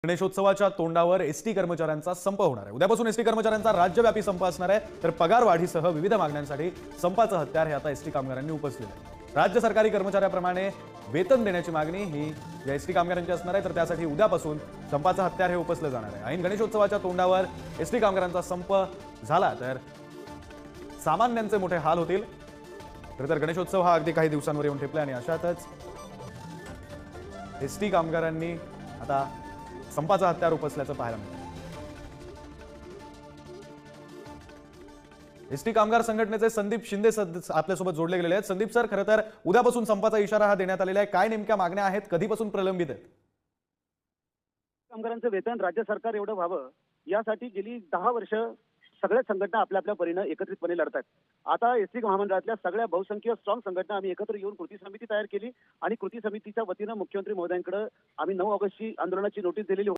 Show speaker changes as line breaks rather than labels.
गणेशोत्सवाच्या तोंडावर एसटी कर्मचाऱ्यांचा संप होणार आहे। उद्यापासून एसटी कर्मचाऱ्यांचा राज्यव्यापी संप असणार आहे। तर पगार वाढीसह विविध मागण्यांसाठी संपाचं हत्यार हे आता एसटी कामगारांनी उपसलेलं आहे। राज्य सरकारी कर्मचाऱ्याप्रमाणे वेतन देण्याची मागणी ही या एसटी कामगारांची असणार आहे। तर त्यासाठी उद्यापासून संपाचं हत्यार हे उपसलं जाणार आहे। ऐन गणेशोत्सवाच्या तोंडावर एसटी कामगारांचा संप झाला तर सामान्यांचे मोठे हाल होतील। तर गणेशोत्सव हा अगदी काही दिवसांवर येऊन ठेपला आणि अशातच एसटी कामगारांनी आता संपाचं हत्यार उपसल्याचं पाहायला मिळतं। एसटी कामगार संघटनेचे संदीप शिंदे आपल्यासोबत जोडले गेलेले आहेत। संदीप सर, खरं तर उद्यापासून संपाचा इशारा हा देण्यात आलेला आहे। काय नेमक्या मागण्या आहेत, कधीपासून प्रलंबित आहेत?
कामगारांचं वेतन राज्य सरकार एवढं व्हावं यासाठी गेली 10 वर्ष सगळ्या संघटना आपल्या आपल्या परीनं एकत्रितपणे लढतात। आता एसटी महामंडळातल्या सगळ्या बहुसंख्य स्ट्रॉंग संघटना आम्ही एकत्र येऊन कृती समिती तयार केली आणि कृती समितीच्या वतीनं मुख्यमंत्री महोदयांकडे आम्ही 9 ऑगस्टची आंदोलनाची नोटीस दिलेली